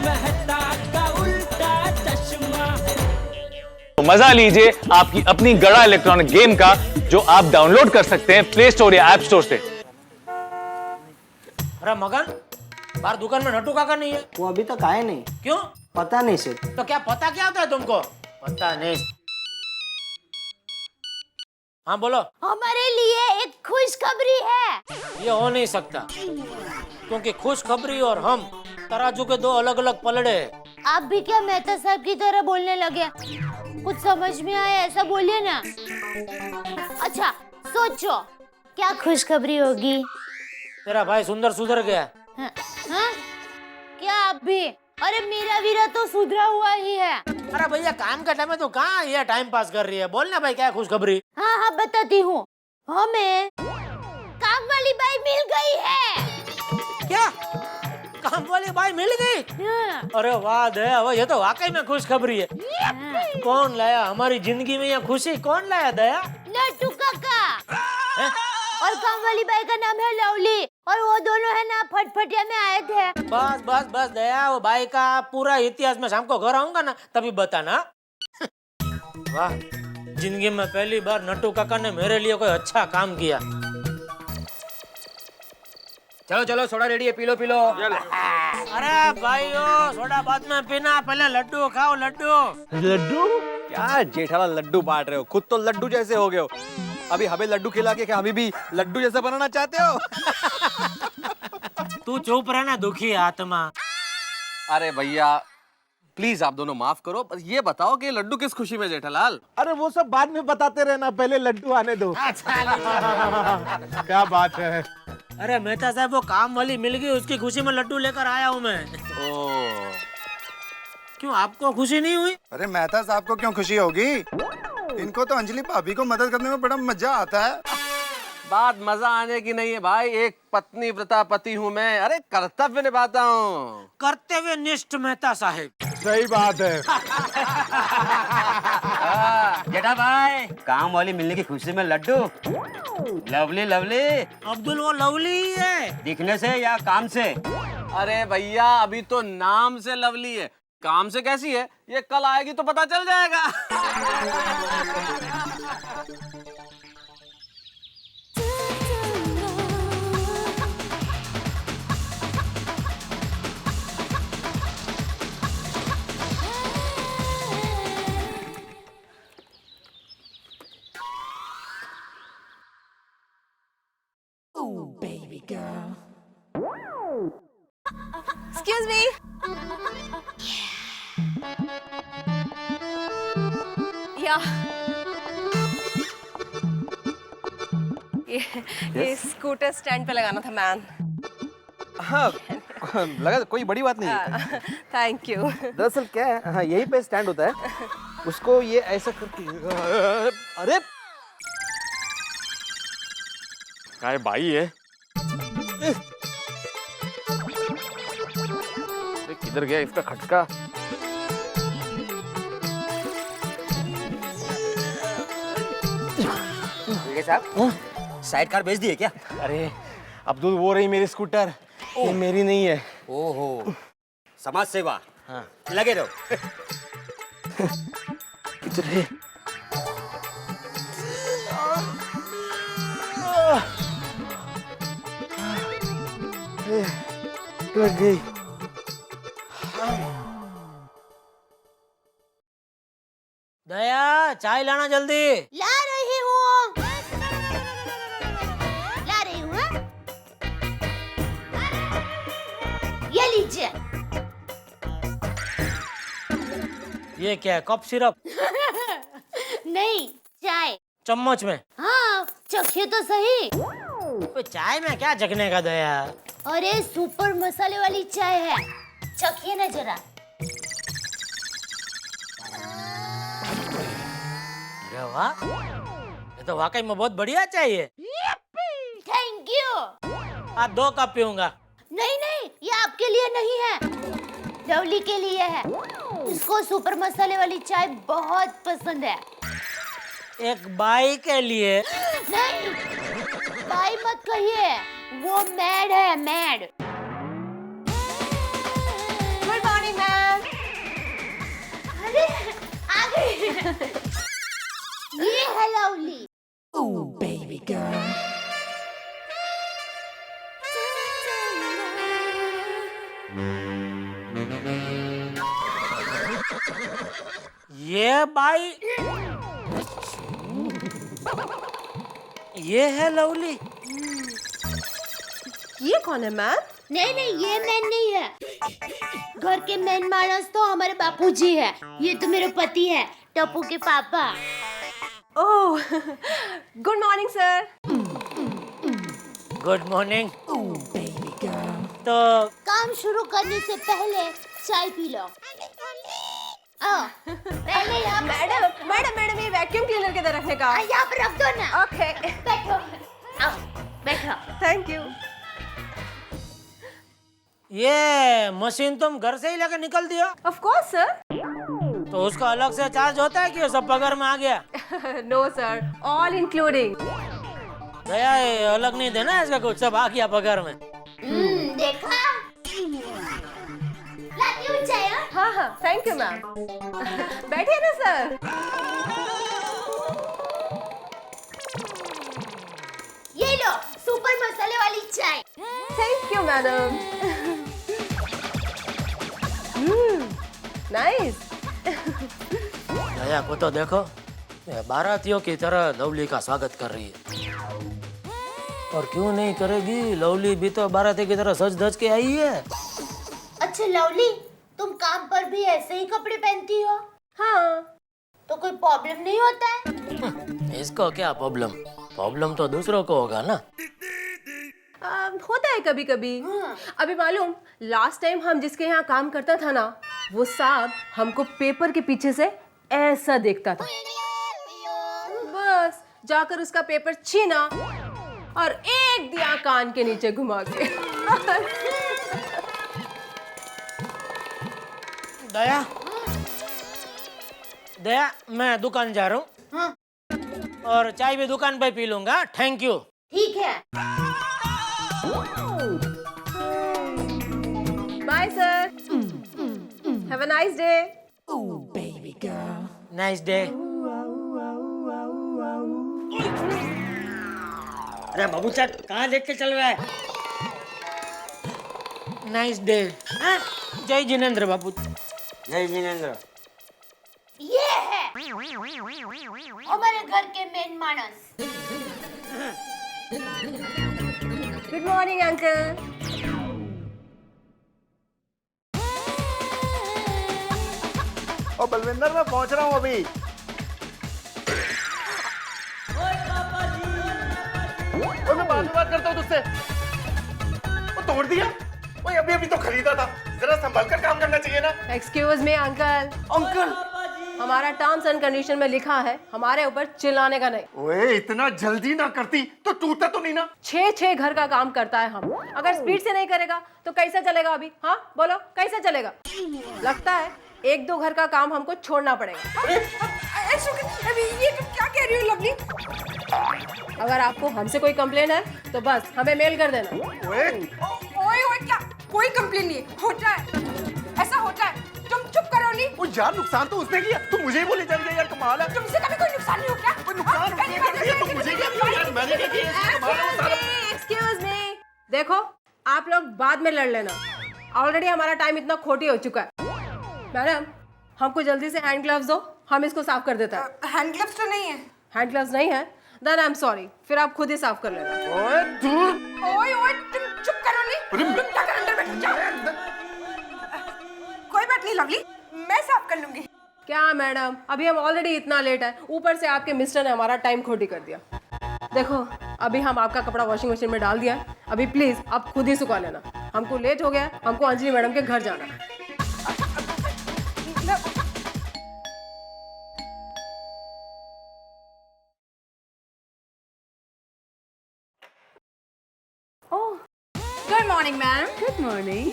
मेहता का उल्टा चश्मा। मजा लीजिए आपकी अपनी गड़ा इलेक्ट्रॉनिक गेम का, जो आप डाउनलोड कर सकते हैं प्ले स्टोर या ऐप स्टोर से। अरे मगन, बाहर दुकान में नट्टू काका नहीं है। वो अभी तक आए नहीं। क्यों? पता नहीं सर। तो क्या पता क्या होता है तुमको? पता नहीं। हाँ बोलो। हमारे लिए एक खुशखबरी है। ये हो नहीं सकता, क्योंकि खुशखबरी और हम तराजू के दो अलग अलग पलड़े हैं। आप भी क्या मेहता साहब की तरह बोलने लगे? कुछ समझ में आया ऐसा बोलिए ना। अच्छा सोचो क्या खुशखबरी होगी? तेरा भाई सुंदर सुधर गया। हाँ? हाँ? क्या आप भी? अरे मेरा वीरा तो सुधरा हुआ ही है। अरे भैया काम का टाइम है तो कहाँ ये टाइम पास कर रही है? बोलना भाई क्या है खुशखबरी? हाँ हाँ बताती हूँ। हमें काम वाली बाई मिल गई है। क्या? काम वाली बाई मिल गई? हाँ। अरे वाह दया, वो ये तो वाकई में खुशखबरी है। हाँ। कौन लाया हमारी जिंदगी में ये खुशी? कौन लाया दया? लट्टू काका। हैं? और काम वाली बाई का नाम है लवली, और वो दोनों है ना फटफटिया में आए थे। बस बस बस दया, वो बाई का पूरा इतिहास में शाम को घर आऊंगा ना तभी बताना। वाह, जिंदगी में पहली बार नट्टू काका ने मेरे लिए कोई अच्छा काम किया। चलो चलो सोडा रेडी है, पी लो पी लो। अरे भाइयों, सोडा बाद में पीना, पहले लड्डू खाओ। लड्डू लड्डू? क्या जेठालाल लड्डू बांट रहे हो? खुद तो लड्डू जैसे हो गए हो, अभी हमें लड्डू खिला के क्या अभी भी लड्डू जैसा बनाना चाहते हो? तू चुप रहना दुखी आत्मा। अरे भैया प्लीज आप दोनों माफ करो, ये बताओ कि लड्डू किस खुशी में जेठालाल? अरे वो सब बाद में बताते रहना, पहले लड्डू आने दो। क्या बात है? अरे मेहता साहब, वो काम वाली मिल गई, उसकी खुशी में लड्डू लेकर आया हूँ मैं। ओ, क्यों आपको खुशी नहीं हुई? अरे मेहता साहब को क्यों खुशी होगी? इनको तो अंजलि भाभी को मदद करने में बड़ा मजा आता है। बात मजा आने की नहीं है भाई, एक पत्नी व्रता पति हूँ मैं। अरे कर्तव्य निभाता हूँ। कर्तव्य निष्ठ मेहता साहब। सही बात है। जेठा भाई, काम वाली मिलने की खुशी में लड्डू। Lovely lovely. अब्दुल वो लवली ही है, दिखने से या काम से? अरे भैया अभी तो नाम से लवली है, काम से कैसी है ये कल आएगी तो पता चल जाएगा। Excuse me. Yeah. ये स्कूटर स्टैंड पे लगाना था मैन। हाँ लगा कोई बड़ी बात नहीं है। Thank you. दरअसल क्या है, हाँ यहीं पे स्टैंड होता है, उसको ये ऐसा करके। अरे काय भाई है? किधर गया इसका खटका? साहब साइड कार बेच दिए क्या? अरे अब्दुल, वो रही मेरी स्कूटर, ये मेरी नहीं है। ओहो, समाज सेवा। हाँ लगे रहो। किधर है? लग गई। दया चाय लाना जल्दी। ला रही हूँ। ला रही हूँ। हाँ? ये लीजिए। ये क्या है, कप सिरप? नहीं, चाय। चम्मच में? हाँ, चखिए तो सही। चाय में क्या चखने का दया? अरे सुपर मसाले वाली चाय है, चखिए ना जरा। अरे वाह, ये तो वाकई में बहुत बढ़िया चाय है। Thank you. आप 2 कप पीऊंगा। नहीं नहीं, ये आपके लिए नहीं है, लवली के लिए है। इसको सुपर मसाले वाली चाय बहुत पसंद है। एक बाई के लिए? नहीं, बाई मत कहिए, वो मैड है, मैड। गुड मॉर्निंग ये बाई, ये है लवली। ये कौन है मैम? नहीं नहीं, ये मैन नहीं है। घर के मेन मानस तो हमारे बापूजी है। ये तो मेरे पति है, टप्पू के पापा। Oh, good morning sir. Good morning. तो काम शुरू करने से पहले चाय पी लो। पहले यहाँ मैडम मैडम मैडम ये वैक्यूम क्लीनर के अंदर रखने का। यहाँ पर रख दो ना। ओके, बैठो, आओ बैठो। Thank you. ये मशीन तुम घर से ही लेकर निकल दियो? Of course sir. तो उसका अलग से चार्ज होता है कि सब पगार में आ गया? No sir, all including. गया ये अलग नहीं देना इसका कुछ, सब आ गया पगार में। देखा? लाती हूँ चाय, हाँ? हाँ हाँ, थैंक यू मैम। बैठिए ना सर। ये लो सुपर मसाले वाली चाय। Thank you madam. नाइस। गया को तो देखो, ये बारातियों की तरह लवली का स्वागत कर रही है। और क्यों नहीं करेगी, लवली भी तो बाराती की तरह सज धज के आई है। अच्छा लवली, तुम काम पर भी ऐसे ही कपड़े पहनती हो? हाँ। तो कोई प्रॉब्लम नहीं होता है? इसको क्या प्रॉब्लम? प्रॉब्लम तो दूसरों को होगा ना। होता है कभी कभी। अभी मालूम, लास्ट टाइम हम जिसके यहाँ काम करता था ना, वो साहब हमको पेपर के पीछे से ऐसा देखता था। बस जाकर उसका पेपर छीना और एक दिया कान के नीचे घुमा के। दया, दया, मैं दुकान जा रहा हूँ। हाँ। और चाय भी दुकान पे पी लूंगा। Thank you. ठीक है। Bye sir. Have a nice day. Nice day. अरे बाबूचा कहाँ लेके चल रहा है? Nice day. जय जिनेंद्र बाबू। जय जिनेंद्र। ये है हमारे घर के मेन मानस। Good morning uncle. ओ बलविंदर, मैं पहुंच रहा हूँ अभी। और मैं बाद में बात करता हूँ तुझसे। वो तोड़ दिया? ओए अभी अभी तो खरीदा था, जरा संभल कर काम करना चाहिए ना। Excuse me uncle. अंकल, हमारा टर्म्स एंड कंडीशन में लिखा है हमारे ऊपर चिल्लाने का नहीं। ओए इतना जल्दी ना करती तो टूटता तो नहीं ना। 6 घर का काम करता है हम, अगर स्पीड से नहीं करेगा तो कैसे चलेगा? अभी हाँ बोलो, कैसे चलेगा? लगता है 1-2 घर का काम हमको छोड़ना पड़ेगा। अभी ये क्या कह रही हो लवली? अगर आपको हमसे कोई कंप्लेन है तो बस हमें मेल कर देना। ओए ओए क्या? कोई कंप्लेन नहीं होता है, ऐसा होता है। तुम चुप करो नहीं। वो यार, नुकसान तो उसने किया, तू मुझे ही बोले चल गया यार, कमाल है। तुमसे कभी कोई नुकसान नहीं हो क्या? कोई नुकसान उसने कर दिया तो मुझे क्या किया यार, मैंने क्या किया? इसमें कमाल है वो सारा। एक्सक्यूज मी, देखो आप लोग बाद में लड़ लेना। ऑलरेडी हमारा टाइम इतना खोटी हो चुका है। मैडम, हमको जल्दी से हैंड ग्लव्स दो, हम इसको साफ कर देते हैं। हैंड ग्लव्स तो नहीं है। हैंड ग्लव्स नहीं है? देन आई एम सॉरी, फिर आप खुद ही साफ कर लेना। ओए दूर। ओए तुम चुप करो नहीं। तुम जाकर अंदर बैठो, जाओ। कोई बात नहीं लवली, मैं साफ कर लूंगी। क्या मैडम, अभी हम ऑलरेडी इतना लेट है, ऊपर से आपके मिस्टर ने हमारा टाइम खोटी कर दिया। देखो अभी हम आपका कपड़ा वॉशिंग मशीन में डाल दिया है, अभी प्लीज आप खुद ही सुखा लेना। हमको लेट हो गया, हमको अंजलि मैडम के घर जाना है। Good morning ma'am. Good morning.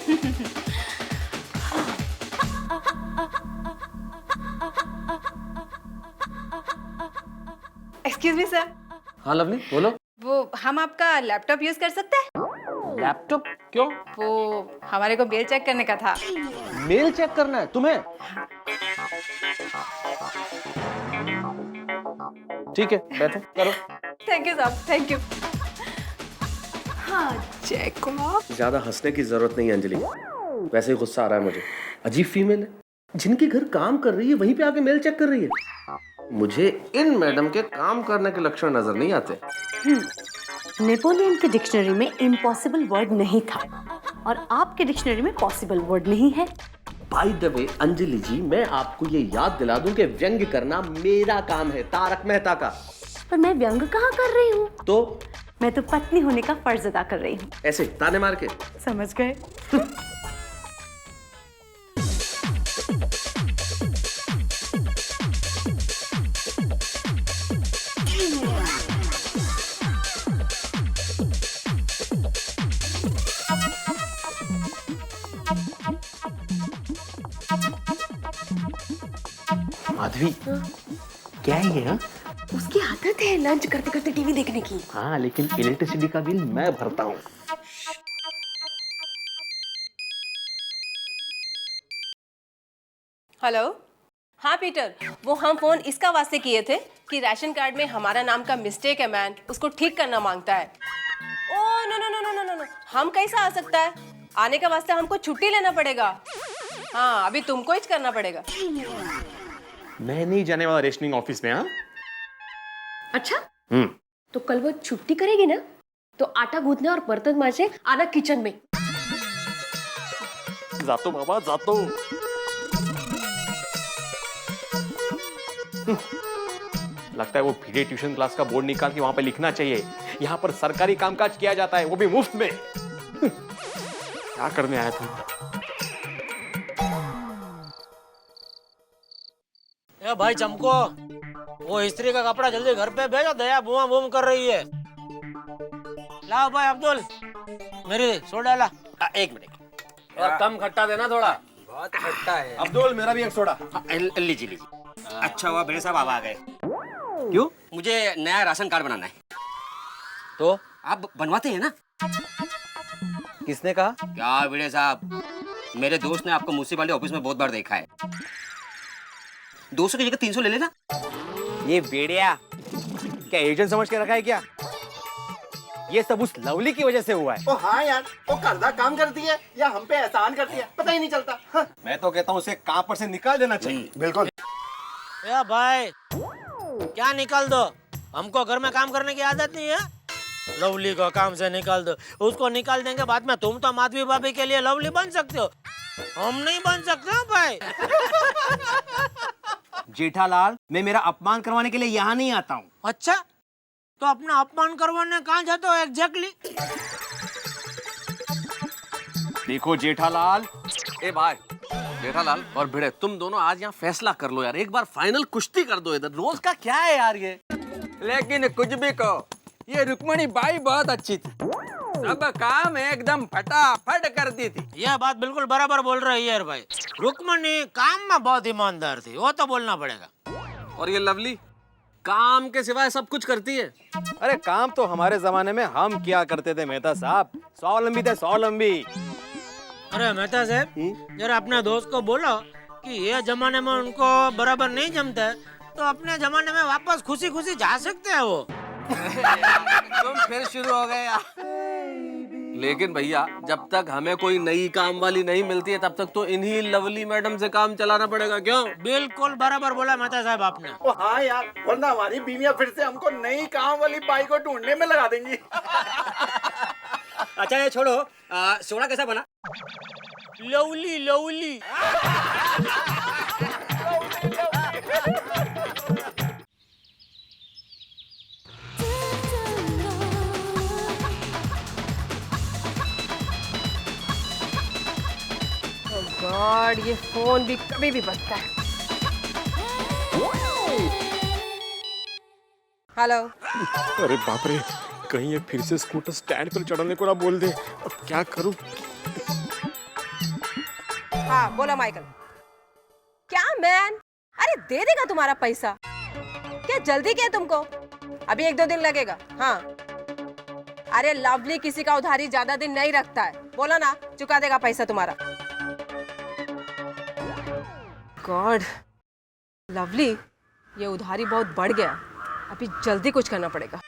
Excuse me sir, हाँ लवली बोलो। वो हम आपका लैपटॉप यूज कर सकते हैं? लैपटॉप क्यों? वो हमारे को बिल चेक करने का था। मेल चेक करना है तुम्हें? ठीक है, बैठो करो। थैंक यू साहब, थैंक यू। हाँ चेक ज्यादा हंसने की जरूरत नहीं अंजलि, वैसे ही गुस्सा आ रहा है मुझे। अजीब फीमेल है। जिनके घर काम कर रही है वहीं पे आके मेल चेक कर रही है। मुझे इन मैडम के काम करने के लक्षण नजर नहीं आते। नेपोलियन के डिक्शनरी में इम्पॉसिबल वर्ड नहीं था और आपके डिक्शनरी में पॉसिबल वर्ड नहीं है। बाय द वे अंजलि जी, मैं आपको ये याद दिला दूं कि व्यंग्य करना मेरा काम है, तारक मेहता का। पर मैं व्यंग कहाँ कर रही हूँ? तो मैं तो पत्नी होने का फर्ज अदा कर रही हूँ। ऐसे ताने मार के? समझ गए? माधवी, क्या है ये? उसकी आदत है लंच करते करते टीवी देखने की। हाँ, लेकिन इलेक्ट्रिसिटी का बिल मैं भरता हूँ। हेलो। हाँ पीटर, वो हम फोन इसका वास्ते किए थे कि राशन कार्ड में हमारा नाम का मिस्टेक है मैन, उसको ठीक करना मांगता है। Oh no no no no no no, हम कैसा आ सकता है? आने का वास्ते हमको छुट्टी लेना पड़ेगा। हाँ, अभी तुमको ही करना पड़ेगा। मैं नहीं जाने वाला रेशनिंग ऑफिस में। हाँ, अच्छा, तो कल वो छुट्टी करेगी ना, तो आटा गूंथने और बर्तन मांजने आना किचन में। जातो बाबा जातो। लगता है वो भिड़े ट्यूशन क्लास का बोर्ड निकाल के वहां पे लिखना चाहिए, यहाँ पर सरकारी कामकाज किया जाता है, वो भी मुफ्त में। क्या करने आया था? ए भाई चमको, वो स्त्री का कपड़ा जल्दी घर पे भेजो, दया बुआ बूम कर रही है। लाओ भाई अब्दुल, मेरी सोडा ला। एक मिनट, और कम खट्टा देना थोड़ा। बहुत खट्टा है। अब्दुल, मेरा भी एक सोडा। लीजिए लीजिए। अच्छा हुआ बड़े साहब आप आ गए। क्यों? मुझे नया राशन कार्ड बनाना है। तो आप बनवाते हैं ना? किसने कहा? क्या बड़े साहब, मेरे दोस्त ने आपको म्युनिसिपैलिटी ऑफिस में बहुत बार देखा है। 200 की जगह 300 ले लेना। ये बेड़िया क्या एजेंट समझ के रखा है क्या? ये सब उस लवली की वजह से हुआ है। ओ हाँ यार, वो कर्जा काम करती है या हम पे एहसान करती है, पता ही नहीं चलता। हाँ। मैं तो कहता हूँ उसे काम पर से निकाल देना चाहिए। बिल्कुल। ए भाई, क्या निकाल दो? हमको घर में काम करने की आदत नहीं है। लवली को काम से निकाल दो, उसको निकाल देंगे बाद में। तुम तो माधवी भाभी के लिए लवली बन सकते हो, हम नहीं बन सकते हो भाई। जेठालाल, मैं मेरा अपमान करवाने के लिए यहाँ नहीं आता हूँ। अच्छा, तो अपना अपमान करवाने कहाँ जाते हो एग्जैक्टली? देखो जेठालाल, ए भाई जेठालाल और भिड़े, तुम दोनों आज यहाँ फैसला कर लो यार, एक बार फाइनल कुश्ती कर दो। इधर रोज का क्या है यार ये? लेकिन कुछ भी कहो, ये रुक्मणी बाई बहुत अच्छी थी, सब काम एकदम फटाफट करती थी। यह बात बिल्कुल बराबर बोल रही है भाई। रुक्मणी काम में बहुत ईमानदार थी, वो तो बोलना पड़ेगा। और ये लवली काम के सिवाय सब कुछ करती है। अरे काम तो हमारे जमाने में हम क्या करते थे मेहता साहब, स्वावलंबी थे स्वावलंबी। अरे मेहता साहब, जरा अपने दोस्त को बोलो कि ये जमाने में उनको बराबर नहीं जमता है, तो अपने जमाने में वापस खुशी खुशी जा सकते हैं वो। तुम फिर शुरू हो गए यार। लेकिन भैया, जब तक हमें कोई नई काम वाली नहीं मिलती है तब तक तो इन्हीं लवली मैडम से काम चलाना पड़ेगा। क्यों? बिल्कुल बराबर बोला मेहता साहब आपने। ओ हाँ यार, वरना हमारी बीवियां फिर से हमको नई काम वाली बाई को ढूंढने में लगा देंगी। अच्छा ये छोड़ो, सोडा कैसा बना? Lovely lovely. गॉड, ये फोन भी कभी भी बजता है। हेलो। अरे बाप रे, कहीं ये फिर से स्कूटर स्टैंड पर चढ़ने को ना बोल दे। अब क्या करूं? हाँ बोलो माइकल। क्या मैन? अरे दे देगा तुम्हारा पैसा, क्या जल्दी क्या तुमको? अभी 1-2 दिन लगेगा। हाँ, अरे लवली किसी का उधारी ज्यादा दिन नहीं रखता है, बोला ना, चुका देगा पैसा तुम्हारा। गॉड, लवली ये उधारी बहुत बढ़ गया, अभी जल्दी कुछ करना पड़ेगा।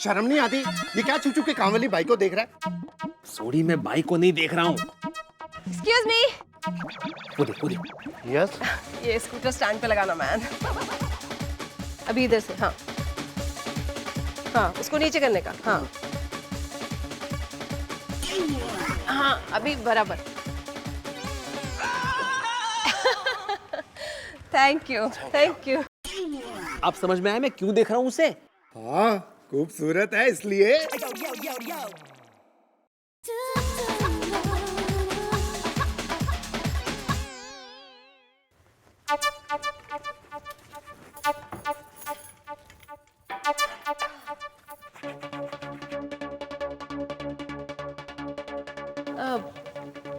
शर्म नहीं आती? ये क्या चुचू के काम वाली बाई को देख रहा है? सॉरी, मैं बाई को नहीं देख रहा हूँ। Excuse me, yes. ये स्कूटर स्टैंड पे लगाना मैन। अभी इधर से, हाँ हाँ, उसको नीचे करने का, हाँ हाँ, अभी बराबर। Thank you, thank you. आप समझ में आया मैं क्यों देख रहा हूँ उसे? हाँ, खूबसूरत है इसलिए।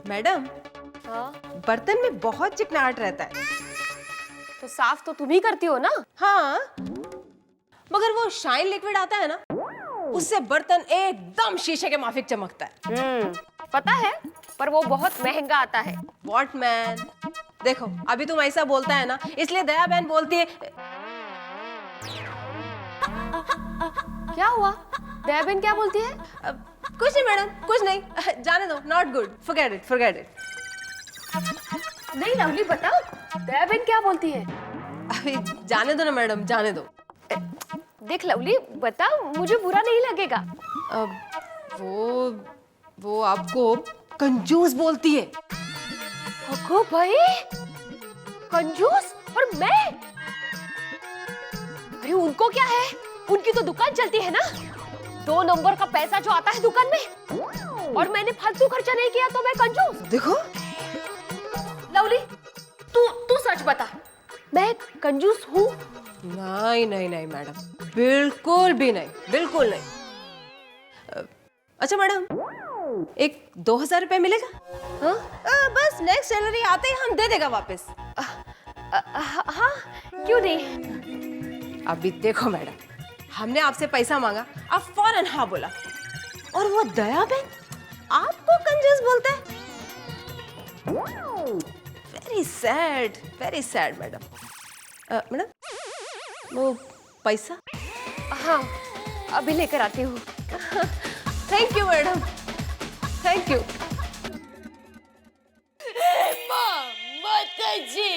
मैडम, बर्तन में बहुत चिकनाहट रहता है। तो साफ तो तुम ही करती हो ना? हाँ, मगर वो शाइन लिक्विड आता है ना, उससे बर्तन एकदम शीशे के माफिक चमकता है। पता है, पर वो बहुत महंगा आता है। What man? देखो, अभी तुम ऐसा बोलता है ना, इसलिए दया बहन बोलती है। क्या हुआ? दया बहन क्या बोलती है? कुछ नहीं मैडम, कुछ नहीं, जाने दो, not good, forget it, forget it। नहीं लवली, बताओ दया बहन क्या बोलती है? अभी जाने दो ना मैडम, जाने दो। देख लवली, बताओ, मुझे बुरा नहीं लगेगा। वो आपको कंजूस बोलती है। अगो भाई, कंजूस? और मैं? अरे उनको क्या है, उनकी तो दुकान चलती है ना। 2 नंबर का पैसा जो आता है दुकान में, और मैंने फालतू खर्चा नहीं किया तो मैं कंजूस? देखो लवली, तू सच बता, मैं कंजूस हूँ? नहीं नहीं नहीं मैडम, बिल्कुल भी नहीं, बिल्कुल नहीं। अच्छा मैडम, एक 2000 रुपए मिलेगा? हाँ? बस नेक्स्ट सैलरी आते ही हम दे देगा वापस। हाँ, क्यों नहीं? अभी देखो मैडम, हमने आपसे पैसा मांगा, आप फौरन हाँ बोला, और वो दया बहन आपको कंजूस बोलता है। Very sad madam. मैडम, वो पैसा? हाँ, अभी लेकर आती हूँ। Thank you madam, thank you. माताजी,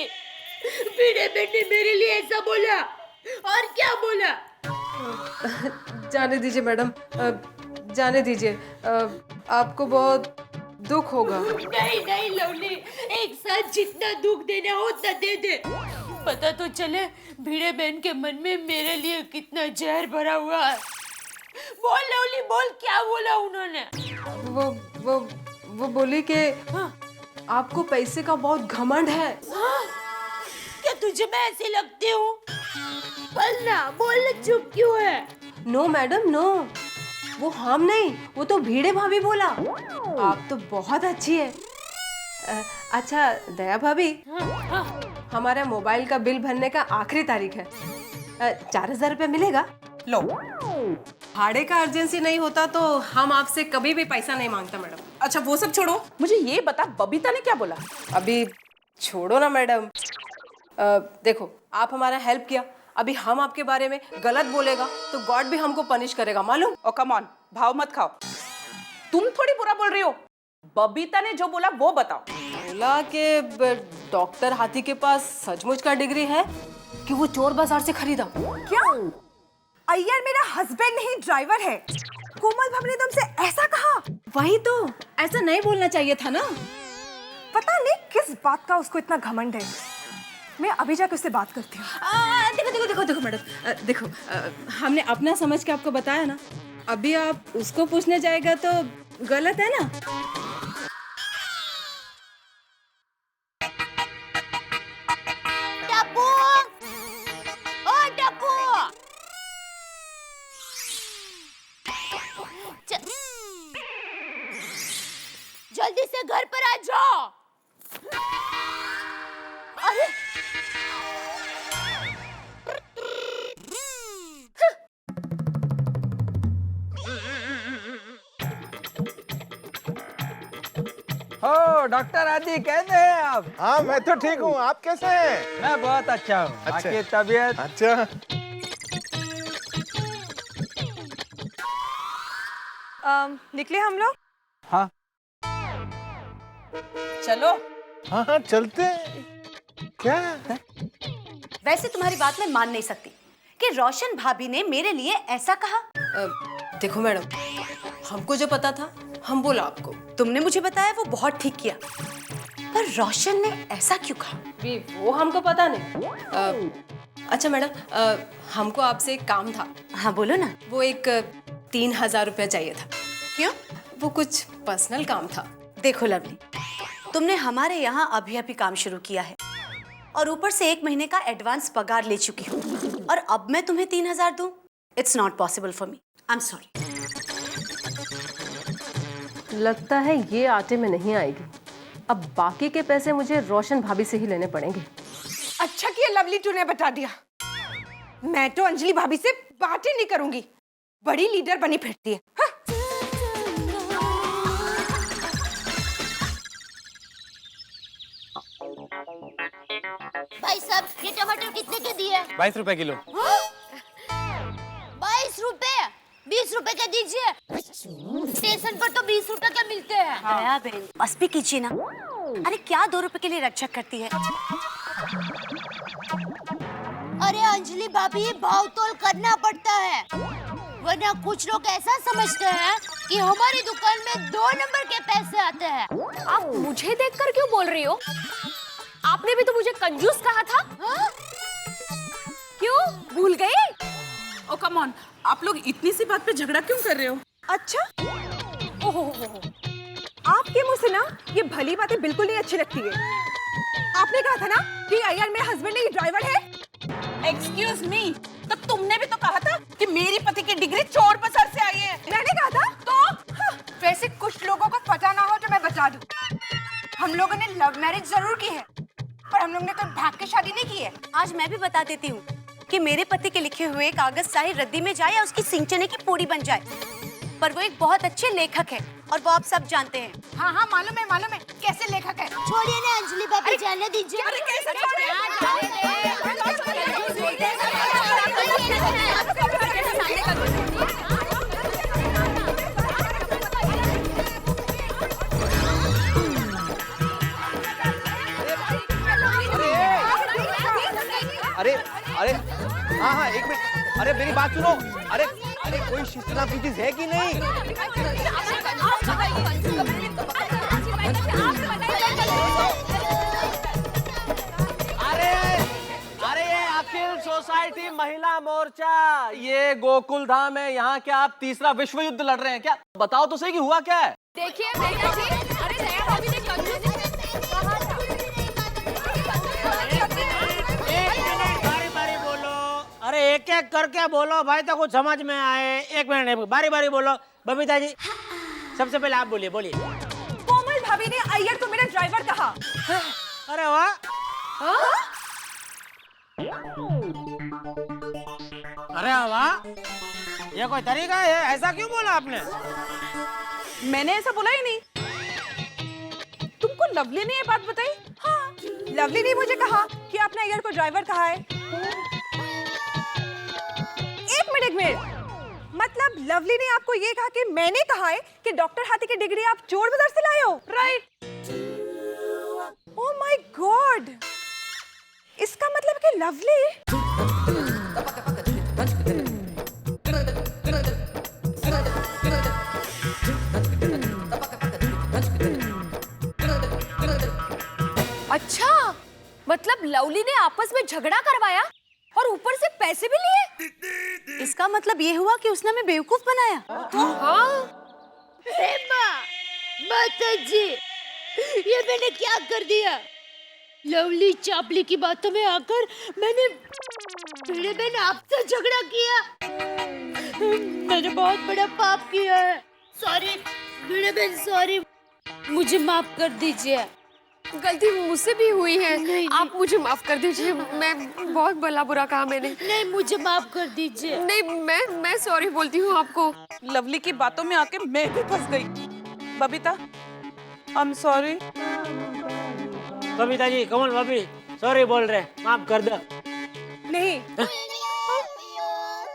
भिड़े बहन ने मेरे लिए ऐसा बोला, और क्या बोला? जाने दीजिए मैडम, जाने दीजिए, आपको बहुत दुख होगा। नहीं नहीं लवली, एक साथ जितना दुख देना हो उतना दे दे। पता तो चले भिड़े बहन के मन में मेरे लिए कितना जहर भरा हुआ है। बोल लवली, बोल, क्या बोला उन्होंने? वो बोली कि आपको पैसे का बहुत घमंड है। क्या तुझे मैं ऐसी लगती हूँ? बोलना चुप क्यों है? नो मैडम, नो, वो हम नहीं, वो तो भीड़े भाभी बोला। आप तो बहुत अच्छी है। अच्छा दया भाभी, हमारा मोबाइल का बिल भरने का आखिरी तारीख है। 4000 रुपये मिलेगा? लो, भाड़े का अर्जेंसी नहीं होता तो हम आपसे कभी भी पैसा नहीं मांगता मैडम। अच्छा वो सब छोड़ो, मुझे ये बता, बबीता ने क्या बोला? अभी छोड़ो ना मैडम। देखो, आप हमारा हेल्प किया, अभी हम आपके बारे में गलत बोलेगा तो गॉड भी हमको पनिश करेगा, मालूम? ओ कम ऑन, भाव मत खाओ। तुम थोड़ी बुरा बोल रही हो, बबीता ने जो बोला वो बताओ। बोला कि डॉक्टर हाथी के पास सचमुच का डिग्री है कि वो चोर बाजार से खरीदा। क्या? अय्यर मेरा हस्बैंड नहीं, ड्राइवर है। कोमल भाभी ने तुमसे ऐसा कहा? वही तो, ऐसा नहीं बोलना चाहिए था ना। पता नहीं किस बात का उसको इतना घमंड है। मैं अभी जाकर उससे बात करती हूँ। देखो मैडम, देखो, हमने अपना समझ के आपको बताया ना, अभी आप उसको पूछने जाएगा तो गलत है ना। टप्पू, ओ टप्पू, जल्दी से घर पर आ जाओ। अरे हो डॉक्टर आदि कैसे हैं आप? हाँ, मैं तो ठीक हूँ। आप कैसे हैं? मैं बहुत अच्छा हूँ। अच्छा। आपकी तबीयत? अच्छा। निकले हम लोग? हाँ चलो। हाँ हाँ चलते हैं। क्या वैसे तुम्हारी बात मैं मान नहीं सकती कि रोशन भाभी ने मेरे लिए ऐसा कहा। देखो मैडम, हमको जो पता था हम बोला आपको। तुमने मुझे बताया वो बहुत ठीक किया, पर रोशन ने ऐसा क्यों कहा? भी वो हमको पता नहीं। अच्छा मैडम, हमको आपसे एक काम था। हाँ बोलो ना। वो एक 3000 रुपया चाहिए था। क्यों? वो कुछ पर्सनल काम था। देखो लवली, तुमने हमारे यहाँ अभी अभी काम शुरू किया है और ऊपर से 1 महीने का एडवांस पगार ले चुकी हूँ, और अब मैं तुम्हें 3000 दूँ? It's not possible for me. I am sorry. लगता है ये आटे में नहीं आएगी। अब बाकी के पैसे मुझे रोशन भाभी से ही लेने पड़ेंगे। अच्छा किया लवली तूने बता दिया। मैं तो अंजलि भाभी से बात ही नहीं करूंगी, बड़ी लीडर बनी फिरती है। हाँ? भाई साहब, ये टमाटर कितने के दिए? 22 रुपए किलो। 22 रुपए? 20 रुपए के दीजिए। स्टेशन पर तो 20 रुपए के मिलते हैं। दया बहन, बस भी कीजिए ना। अरे क्या 2 रुपए के लिए रक्षक करती है? अरे अंजलि भाभी, भाव तोल करना पड़ता है, वरना कुछ लोग ऐसा समझते हैं कि हमारी दुकान में 2 नंबर के पैसे आते हैं। आप मुझे देखकर क्यों बोल रही हो? आपने भी तो मुझे कंजूस कहा था। हाँ? क्यों भूल गई? ओ कम ऑन, आप लोग इतनी सी बात पे झगड़ा क्यों कर रहे हो? अच्छा, ओहो, आपके मुंह से ना ये भली बातें बिल्कुल नहीं अच्छी लगती है। आपने कहा था ना कि यार मेरे हस्बैंड ये ड्राइवर है। एक्सक्यूज मी, तो तुमने भी तो कहा था कि मेरी पति की डिग्री चोर बाजार से आई है। मैंने कहा था तो हाँ। वैसे कुछ लोगों को पता ना हो तो मैं बता दूं, हम लोगों ने लव मैरिज जरूर की है, पर हम लोग ने तो भाग के शादी नहीं की है। आज मैं भी बता देती हूँ कि मेरे पति के लिखे हुए कागज चाहे रद्दी में जाए या उसकी सिंचने की पूरी बन जाए, पर वो एक बहुत अच्छे लेखक है और वो आप सब जानते हैं। हाँ हाँ मालूम है कैसे लेखक है। छोड़िए ना अंजलि भाभी, जाने दीजिए। अरे कैसे छोड़े? अरे अरे हाँ हाँ 1 मिनट। अरे मेरी बात सुनो। अरे अरे कोई शिस्तना पीटीज है कि नहीं? अरे अरे ये अखिल सोसाइटी महिला मोर्चा, ये गोकुल धाम है। यहाँ क्या आप तीसरा विश्व युद्ध लड़ रहे हैं क्या? बताओ तो सही कि हुआ क्या है? देखिए बेटा जी, अरे दया भाभी ने कंजूसी अरे एक एक करके बोलो भाई, तो कुछ समझ में आए। 1 मिनट, बारी बारी बोलो। बबीता जी, सबसे पहले आप बोलिए। कोमल भाभी ने अय्यर को मेरा ड्राइवर कहा। अरे वाह, अरे वाह, ये कोई तरीका है? ऐसा क्यों बोला आपने? मैंने ऐसा बोला ही नहीं। तुमको लवली ने ये बात बताई? हाँ, लवली ने मुझे कहा कि आपने अय्यर को ड्राइवर कहा है। एक मिनट, मतलब लवली ने आपको ये कहा कि मैंने कहा है कि डॉक्टर हाथी की डिग्री आप चोर बाजार से लाए हो, राइट? ओह माय गॉड, इसका मतलब कि लवली अच्छा, मतलब लवली ने आपस में झगड़ा करवाया और ऊपर से पैसे भी लिए। इसका मतलब ये हुआ कि उसने हमें बेवकूफ बनाया। माता जी, ये मैंने क्या कर दिया? लवली चापली की बातों में आकर मैंने भिड़े बहन आपसे झगड़ा किया। मैंने बहुत बड़ा पाप किया है। सॉरी भिड़े बहन, सॉरी, मुझे माफ कर दीजिए। गलती मुझसे भी हुई है, आप मुझे माफ कर दीजिए। मैं बहुत भला बुरा कहा मैंने। नहीं, मुझे माफ कर दीजिए। नहीं, मैं सॉरी बोलती हूँ आपको। लवली की बातों में आके मैं भी फंस गई। Babita, I am sorry. Babita ji, Kamal भाभी सॉरी बोल रहे, माफ कर दो। नहीं,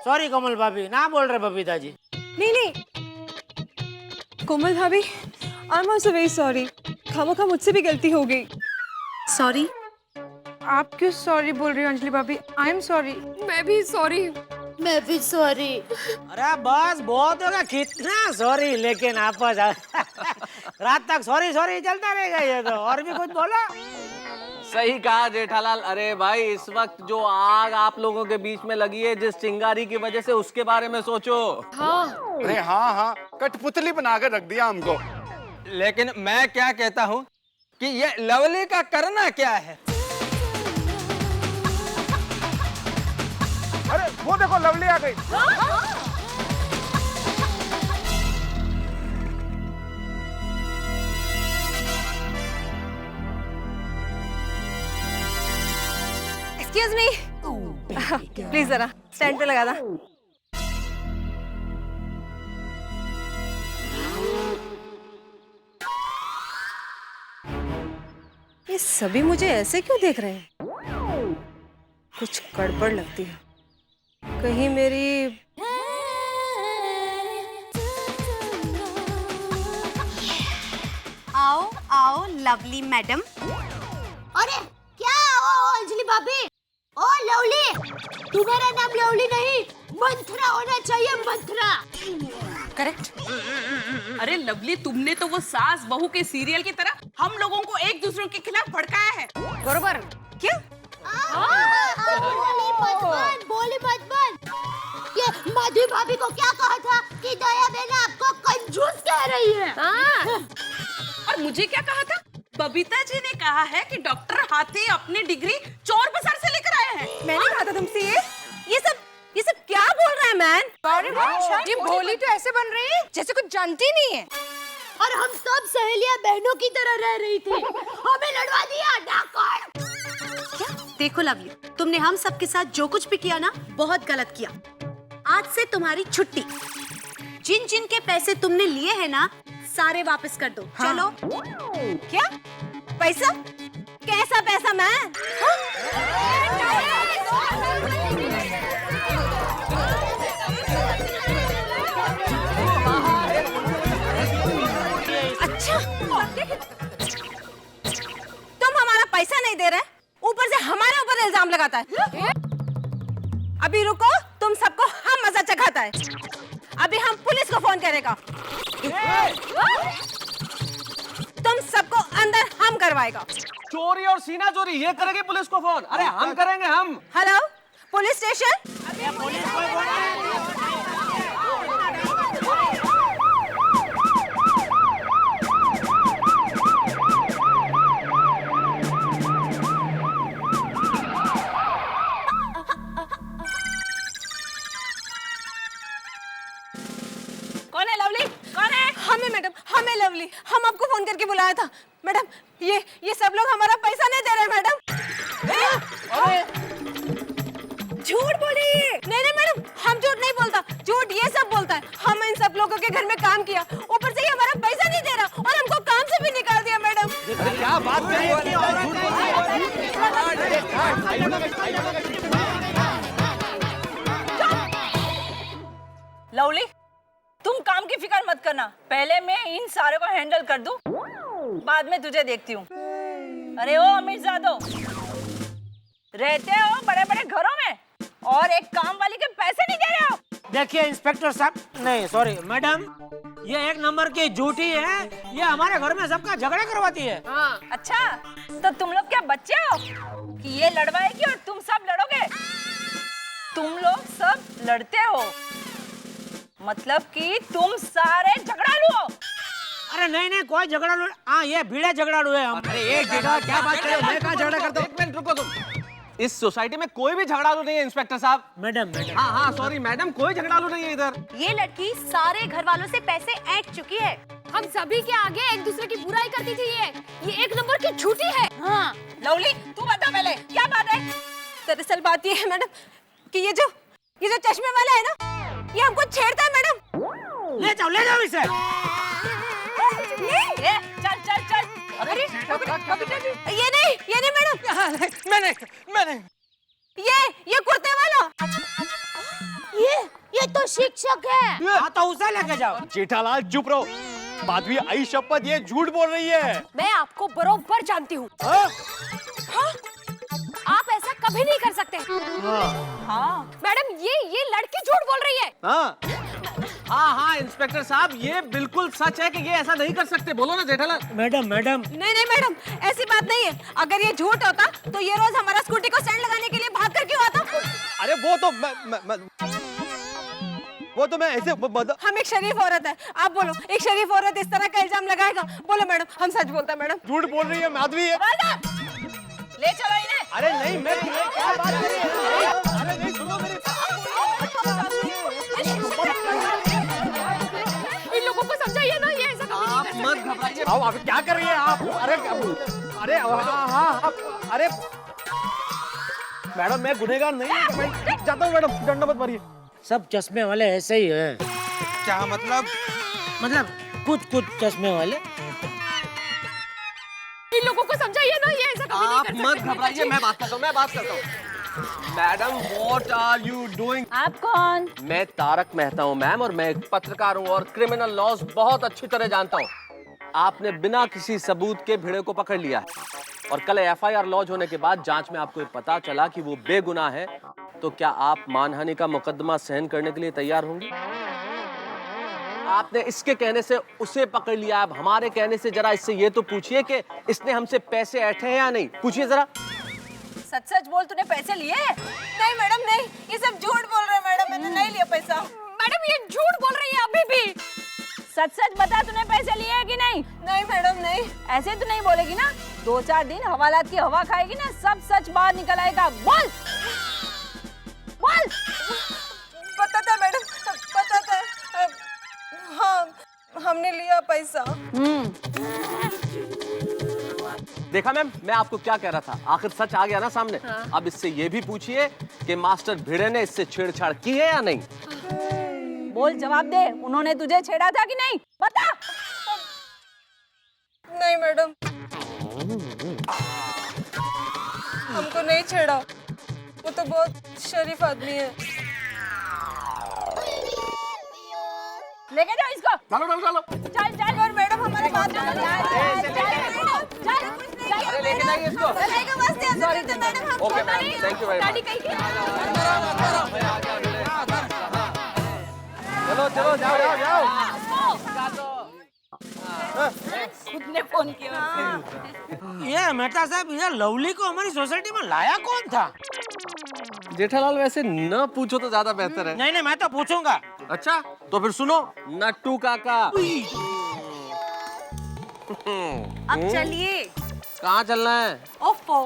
सॉरी कमल भाभी, ना बोल रहे बबीता जी। नहीं, कोमल भाभी, I am also very sorry. खामोखा मुझसे भी गलती हो गई। सॉरी? आप क्यों सॉरी बोल रही हो अंजलि भाभी? I am sorry. मैं भी सॉरी। मैं भी सॉरी। अरे बस बहुत होगा, कितना सॉरी, लेकिन आपस रात तक सॉरी सॉरी चलता रहेगा ये तो। और भी कुछ बोलो। सही कहा जेठालाल। अरे भाई, इस वक्त जो आग आप लोगों के बीच में लगी है जिस चिंगारी की वजह से, उसके बारे में सोचो। हाँ। अरे हाँ हाँ, कठपुतली बनाकर रख दिया हमको। लेकिन मैं क्या कहता हूँ कि ये लवली का करना क्या है? अरे वो देखो, लवली आ गई। एक्सक्यूज मी, प्लीज जरा स्टैंड पे लगा दा। ये सभी मुझे ऐसे क्यों देख रहे हैं? कुछ गड़बड़ लगती है। कहीं मेरी आओ आओ लवली मैडम। अरे क्या ओ अंजलि भाभी, ओ लवली, तुम्हारा नाम लवली नहीं मंथरा होना चाहिए, मंथरा। करेक्ट। अरे लवली, तुमने तो वो सास बहू के सीरियल की तरह हम लोगों को एक दूसरे के खिलाफ भड़काया है। बरोबर। क्या? बोली मत बन। ये माधवी भाभी को क्या कहा था कि दया बेना आपको कंजूस कह रही है। और मुझे क्या कहा था? बबीता जी ने कहा है कि डॉक्टर हाथी अपनी डिग्री चोर बाजार से लेकर आए हैं। मैंने कहा था तुमसे ये सब क्या बोल रहा है मैन? ये भोली तो ऐसे बन रही है जैसे कुछ जानती नहीं है। और हम सब सहेलियां बहनों की तरह रह रही थी, हमें लड़वा दिया डाकण। क्या? देखो लवली, तुमने हम सब के साथ जो कुछ भी किया ना, बहुत गलत किया। आज से तुम्हारी छुट्टी। जिन जिन के पैसे तुमने लिए हैं ना, सारे वापस कर दो। हाँ। चलो। क्या? पैसा? कैसा पैसा मैन? अच्छा, तुम हमारा पैसा नहीं दे रहे, ऊपर से हमारे ऊपर इल्जाम लगाता है। अभी रुको, तुम सबको हम मजा चखाता है। अभी हम पुलिस को फोन करेगा। तुम सबको अंदर हम करवाएगा। चोरी और सीना चोरी ये करेगी पुलिस को फोन? अरे हम करेंगे हम। Hello, police station. कौन है लवली? कौन है? हमें मैडम, हमें लवली। हम आपको फोन करके बुलाया था मैडम। ये सब लोग हमारा पैसा नहीं दे रहे मैडम। झूठ बोली। नहीं मैडम, हम झूठ नहीं बोलता, झूठ ये सब बोलता है। हम इन सब लोगों के घर में काम किया, ऊपर से ये हमारा पैसा नहीं दे रहा और हमको काम से भी निकाल दिया मैडम। क्या बात कर रही लवली, तुम काम की फिक्र मत करना। पहले मैं इन सारे को हैंडल कर दूं, बाद में तुझे देखती हूँ। अरे ओ अमीरजादो, रहते हो बड़े बड़े घरों में और एक काम वाली के पैसे नहीं दे रहे हो। देखिए इंस्पेक्टर साहब, नहीं सॉरी मैडम, ये एक नंबर की झूठी है। ये हमारे घर में सबका झगड़ा करवाती है। हाँ। अच्छा, तो तुम लोग क्या बच्चे हो कि ये लड़वाएगी और तुम सब लड़ोगे? तुम लोग सब लड़ते हो, मतलब कि तुम सारे झगड़ालू हो। अरे नहीं, कोई झगड़ालू। हाँ, ये भीड़े झगड़ालू है हम। अरे एक जगह क्या बात कर रहे हो? मैं कहाँ झगड़ा करता हूँ? एक मिनट रुको तुम। इस सोसाइटी में कोई भी झगड़ालू नहीं है इंस्पेक्टर साहब। मैडम हाँ सॉरी मैडम, कोई झगड़ालू नहीं है इधर। ये लड़की सारे घर वालों से पैसे ऐंठ चुकी है। हम सभी के आगे एक दूसरे की बुराई करती थी। ये एक नंबर की झूठी है। हाँ। लवली, तू बता पहले क्या बात है? दरअसल बात ये है मैडम कि ये जो चश्मे वाला है ना, ये हमको छेड़ता है मैडम। ले जाओ इसे। चल। अरे ये नहीं मैडम। मैंने ये कुर्ते वाला, ये तो शिक्षक है। हाँ तो उसे लेके जाओ। जेठालाल चुप रहो। माधवी आई शपथ ये झूठ बोल रही है। मैं आपको बरोबर जानती हूँ। हाँ? आप ऐसा कभी नहीं कर सकते। हाँ मैडम, ये लड़की झूठ बोल रही है। हाँ इंस्पेक्टर साहब, ये बिल्कुल सच है कि ये ऐसा नहीं कर सकते। बोलो ना जेठालाल। मैडम नहीं मैडम, ऐसी बात नहीं है। अगर ये झूठ होता तो ये रोज हमारा स्कूटी को स्टैंड लगाने के लिए भाग कर क्यों आता? अरे वो तो मैं ऐसे हम एक शरीफ औरत है, आप बोलो एक शरीफ औरत इस तरह का इल्जाम लगाएगा? बोलो मैडम, हम सच बोलते हैं। मैडम झूठ बोल रही है माधवी। ले चलो इन्हें। अरे नहीं, मैं क्या बात कर रही है? अरे नहीं, सुनो मेरी। इन लोगों को समझाइए ना, ये ऐसा कभी नहीं कर सकते। मत घबराइए। आप क्या कर रही है आप? अरे हाँ अरे मैडम, मैं गुनहगार नहीं हूँ। मैं जाता हूँ मैडम, डंडा मत मारिए। सब चश्मे वाले ऐसे ही हैं। क्या मतलब? कुछ चश्मे वाले। इन लोगों को समझाइए ना, ये ऐसा कभी नहीं कर सकते। मत घबराइए, मैं बात करता हूँ। Madam, what are you doing? आप कौन? मैं तारक मेहता हूँ मैम, और मैं एक पत्रकार हूँ और क्रिमिनल लॉज बहुत अच्छी तरह जानता हूँ। आपने बिना किसी सबूत के भिड़े को पकड़ लिया है, और कल एफआईआर लॉन्च होने के बाद जांच में आपको ये पता चला कि वो बेगुनाह है, तो क्या आप मानहानि का मुकदमा सहन करने के लिए तैयार होंगे? आपने इसके कहने से उसे पकड़ लिया, अब हमारे कहने से जरा इससे ये तो पूछिए कि इसने हमसे पैसे ऐंठे हैं या नहीं। पूछिए जरा। सच बोल, तूने पैसे लिए? नहीं मैडम नहीं, ये सब झूठ बोल रहे हैं मैडम, मैंने नहीं लिया पैसा। मैडम ये झूठ बोल रही है अभी भी। सच बता, तूने पैसे लिए हैं कि नहीं? नहीं मैडम नहीं। ऐसे तो नहीं बोलेगी ना, 2-4 दिन हवालात की हवा खाएगी ना, सब सच बाहर निकल आएगा। बोल। पता था मैडम, पता था। हाँ, हमने लिया पैसा। देखा मैम, मैं आपको क्या कह रहा था, आखिर सच आ गया ना सामने। हाँ। अब इससे ये भी पूछिए कि मास्टर भिड़े ने इससे छेड़छाड़ की है या नहीं। बोल, जवाब दे, उन्होंने तुझे छेड़ा था कि नहीं? बता। नहीं मैडम, हमको नहीं छेड़ा, वो तो बहुत शरीफ आदमी है। लेके जाओ इसको। चलो। चल। और मैडम हमारे बात अरे लेके जाइए इसको। Okay ma'am, thank you very much. चलो, जाओ। खुद ने फोन किया। ये मेहता साहब, ये लवली को हमारी सोसाइटी में लाया कौन था? जेठालाल, वैसे न पूछो तो ज्यादा बेहतर है। नहीं, मैं तो पूछूंगा। अच्छा, तो फिर सुनो, नट्टू काका। अब चलिए। कहाँ चलना है? ओफो,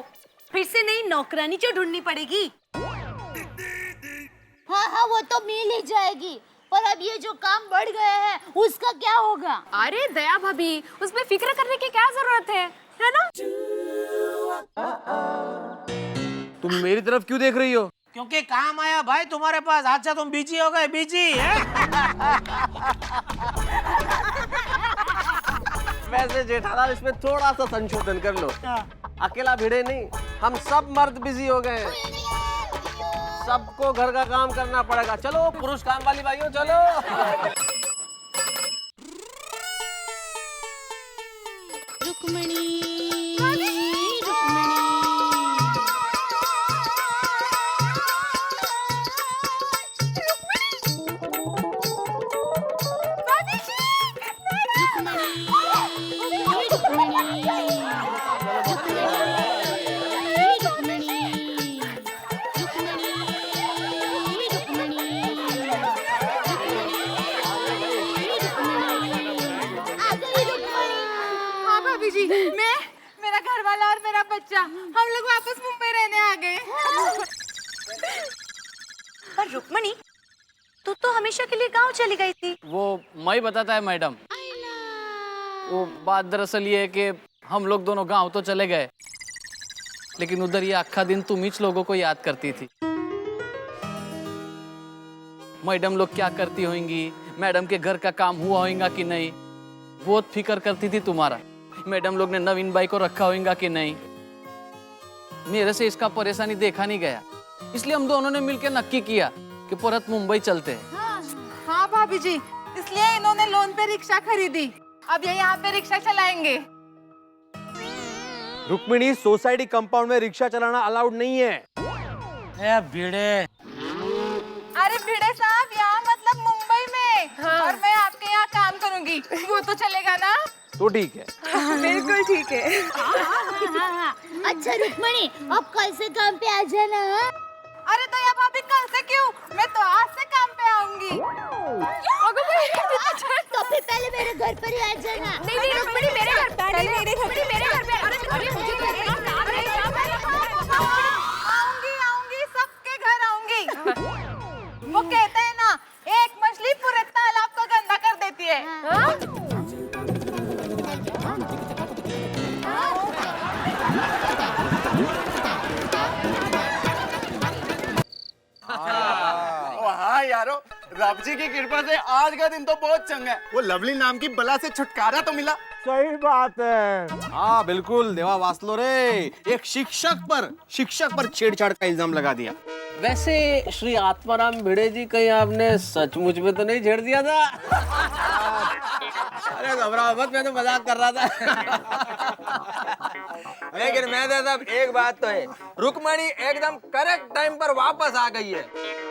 फिर से नई नौकरानी जो ढूंढनी पड़ेगी। हाँ वो तो मिल ही जाएगी, पर अब ये जो काम बढ़ गए हैं उसका क्या होगा? अरे दया भाभी, उसमें फिक्र करने की क्या जरूरत है ना? तुम मेरी तरफ क्यों देख रही हो? क्योंकि काम आया भाई तुम्हारे पास। अच्छा तुम बिजी हो गए, बिजी है। वैसे जेठालाल, इसमें थोड़ा सा संशोधन कर लो। अकेला भिड़े नहीं, हम सब मर्द बिजी हो गए हैं। सबको घर का काम करना पड़ेगा। चलो पुरुष काम वाली भाइयों, चलो। जी, मैं, मेरा घर वाला और मेरा बच्चा, हम लोग वापस मुंबई रहने आ गए। पर रुक्मणी, तू तो हमेशा के लिए गांव चली गई थी। वो मैं बताता है मैडम। वो बात दरअसल ये है कि हम लोग दोनों गांव तो चले गए, लेकिन उधर ये आखा दिन तुम ही लोगों को याद करती थी। मैडम लोग क्या करती होंगी, मैडम के घर का काम हुआ होगा कि नहीं, बहुत फिक्र करती थी तुम्हारा। मैडम लोग ने नवीन भाई को रखा होगा कि नहीं। मेरे से इसका परेशानी देखा नहीं गया, इसलिए हम दोनों ने मिलकर नक्की किया कि परत मुंबई चलते हैं। हाँ भाभी जी, इसलिए इन्होंने लोन पे रिक्शा खरीदी। अब ये यहाँ पे रिक्शा चलाएंगे। रुक्मिणी, सोसाइटी कंपाउंड में रिक्शा चलाना अलाउड नहीं है। ए भिड़े, अरे भिड़े साहब, यहाँ मतलब मुंबई में। और मैं आपके यहाँ काम करूँगी, वो तो चलेगा ना? तो ठीक है। बिल्कुल ठीक है। अच्छा रुक्मणी, अब कल से काम पे आ जाना। अरे तो अब अभी कल से क्यों, मैं तो आज से काम पे आऊंगी। तो फिर पहले मेरे घर पर ही आ जाना। नहीं नहीं रुक्मणी, मेरे घर पे, पहले मेरे घर पे। अरे मुझे तो आऊंगी, सबके घर आऊंगी। वो कहते हैं ना, एक मछली पूरे तालाब को गंदा कर देती है। हाँ यारो, रब जी की कृपा से आज का दिन तो बहुत चंगा है। वो लवली नाम की बला से छुटकारा तो मिला। सही बात है। हाँ बिल्कुल देवा वासलो रे, एक शिक्षक पर छेड़छाड़ का इल्जाम लगा दिया। वैसे श्री आत्माराम भिड़े जी, कहीं आपने सचमुच में तो नहीं छेड़ दिया था? अरे घबराओ मत, मैं तो मजाक कर रहा था। लेकिन मैं साहब, एक बात तो है, रुक्मणी एकदम करेक्ट टाइम पर वापस आ गई है।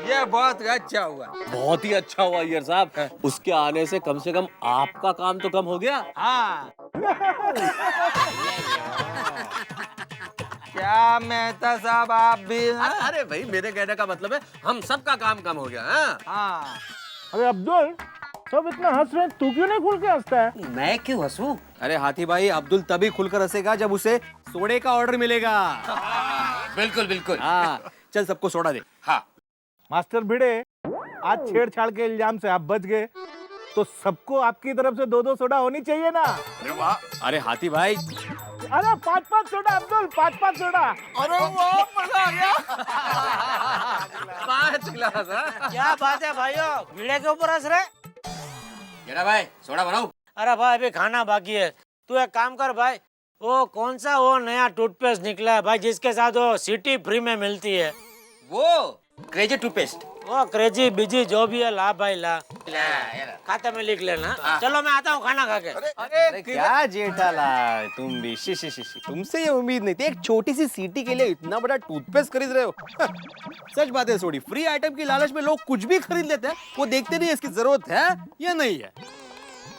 ये बहुत अच्छा हुआ। बहुत ही अच्छा हुआ यार साहब, उसके आने से कम आपका काम तो कम हो गया। हाँ। क्या मेहता साहब, आप भी? अरे भाई, मेरे कहने का मतलब है हम सबका काम कम हो गया। हाँ। अरे अब्दुल, सब इतना हंस रहे, तू क्यों नहीं खुल के हंसता है? मैं क्यों हंसूं? अरे हाथी भाई, अब्दुल तभी खुलकर हंसेगा जब उसे सोडे का ऑर्डर मिलेगा। बिल्कुल बिल्कुल। हाँ, चल सबको सोडा दे। हाँ। मास्टर भिड़े, आज छेड़छाड़ के इल्जाम से आप बच गए, तो सबको आपकी तरफ से 2-2 सोडा होनी चाहिए ना? अरे वाह। अरे हाथी भाई, अरे 5-5 सोडा अब्दुल, 5-5 सोडा। अरे वाह, मजा आ गया। 5 गिलास। क्या बात है भाइयों, भिड़े के ऊपर हंस रहे? जेठा भाई, सोडा बनाओ। अरे भाई, अभी खाना बाकी है। तू एक काम कर भाई, वो कौन सा वो नया टूथपेस्ट निकला है भाई, जिसके साथ वो सिटी फ्री में मिलती है? वो क्रेजी टूथपेस्ट। वो क्रेजी बिजी जो भी है, ला भाई ला। खाते में लिख लेना। चलो मैं आता हूँ खाना खा के। अरे क्या जेठालाल, तुम भी तुमसे ये उम्मीद नहीं थी, एक छोटी सी सीटी के लिए इतना बड़ा टूथपेस्ट खरीद रहे हो। सच बात है सोडी, फ्री आइटम की लालच में लोग कुछ भी खरीद लेते हैं, वो देखते नहीं इसकी जरूरत है या नहीं है।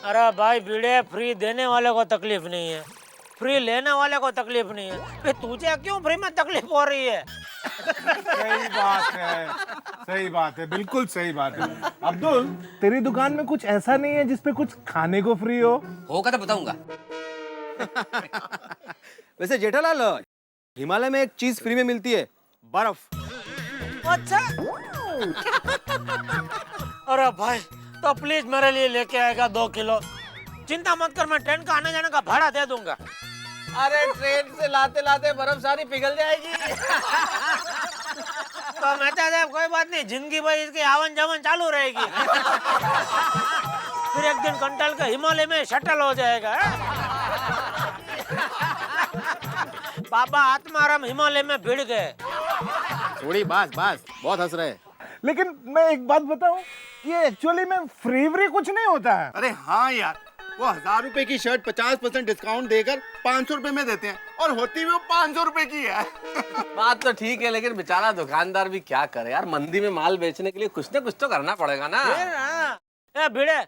अरे भाई भिड़े, फ्री देने वाले को तकलीफ नहीं है, फ्री लेने वाले को तकलीफ नहीं है। फिर तुझे क्यों फ्री में तकलीफ हो रही है? सही बात है, सही बात है, बिल्कुल सही बात है। अब्दुल, तेरी दुकान में कुछ ऐसा नहीं है जिसपे कुछ खाने को फ्री हो? होगा तो बताऊंगा। वैसे जेठालाल, हिमालय में एक चीज फ्री में मिलती है, बर्फ। अच्छा। अरे भाई, तो प्लीज मेरे लिए लेके आएगा 2 किलो। चिंता मत कर, मैं ट्रेन का आने जाने का भाड़ा दे दूंगा। अरे ट्रेन से लाते लाते बर्फ सारी पिघल जाएगी। तो मेहता साहब, कोई बात नहीं, जिंदगी भर इसकी आवन जावन चालू रहेगी। फिर एक दिन कंटल का हिमालय में शटल हो जाएगा। बाबा आत्माराम हिमालय में भिड़ गए। थोड़ी बस बहुत हंस रहे। लेकिन मैं एक बात बताऊं, ये एक्चुअली में फ्री कुछ नहीं होता है। अरे हाँ यार, वो 1000 रुपए की शर्ट 50% डिस्काउंट देकर 500 रुपए में देते हैं, और होती भी वो 500 रुपए की है। बात तो ठीक है, लेकिन बेचारा दुकानदार भी क्या करे यार, मंदी में माल बेचने के लिए कुछ ना कुछ तो करना पड़ेगा ना। ए भिड़े,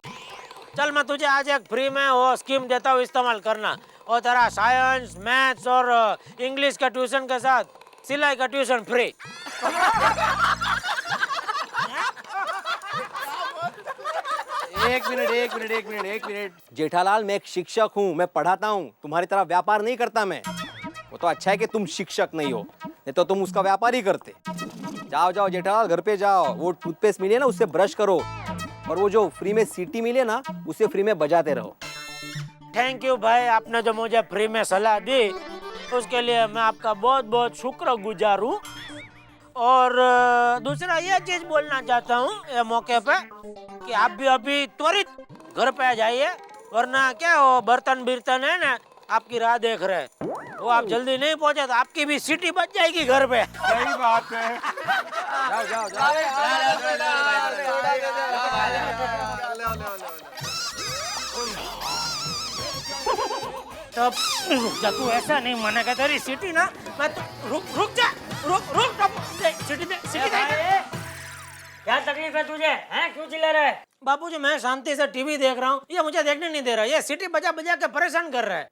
चल मैं तुझे आज एक फ्री में वो स्कीम देता हूँ, इस्तेमाल करना। और तेरा साइंस, मैथ्स और इंग्लिश का ट्यूशन के साथ सिलाई का ट्यूशन फ्री। एक मिनट। जेठालाल, मैं एक शिक्षक हूँ, मैं पढ़ाता हूँ, तुम्हारी तरह व्यापार नहीं करता मैं। वो तो अच्छा है कि तुम शिक्षक नहीं हो, नहीं तो तुम उसका व्यापार ही करते। जाओ जेठालाल, घर पे जाओ, वो टूथपेस्ट मिले ना उससे ब्रश करो, और वो जो फ्री में सीटी मिले ना उसे फ्री में बजाते रहो। थैंक यू भाई, आपने जो मुझे फ्री में सलाह दी उसके लिए मैं आपका बहुत बहुत शुक्रगुजार हूँ। और दूसरा ये चीज बोलना चाहता हूँ ये मौके पे कि आप भी अभी त्वरित घर पे आ जाइए, वरना क्या वो बर्तन है ना आपकी राह देख रहे हैं, वो आप जल्दी नहीं पहुंचे तो आपकी भी सीटी बच जाएगी घर पे। सही बात है। जाओ। तब रुक जा, तू ऐसा नहीं मानेगा। तेरी सीटी ना, मैं तो रुक जा, रुक सीटी दे, सीटी दे। क्या तकलीफ है तुझे? हैं क्यों चिल्ला रहा है? बापूजी मैं शांति से टीवी देख रहा हूँ, ये मुझे देखने नहीं दे रहा। ये सीटी बजा बजा के परेशान कर रहा है।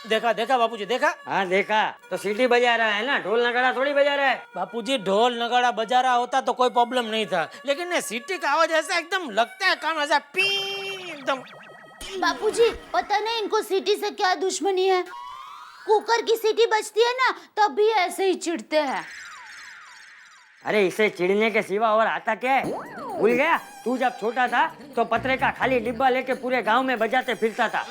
देखा बापूजी, देखा? हाँ देखा। तो सीटी बजा रहा है ना, ढोल नगाड़ा थोड़ी बजा रहा है। बापूजी ढोल नगाड़ा बजा रहा होता तो कोई प्रॉब्लम नहीं था, लेकिन ये सीटी का आवाज ऐसा एकदम लगता है कान ऐसा पी एकदम। बापूजी पता नहीं इनको सीटी से क्या दुश्मनी है। कुकर की सीटी बजती है ना, तब भी ऐसे ही चिढ़ते हैं। अरे इसे चिढ़ने के सिवा और आता क्या है? भूल गया? तू जब छोटा था तो पतरे का खाली डिब्बा लेके पूरे गांव में बजाते फिरता था।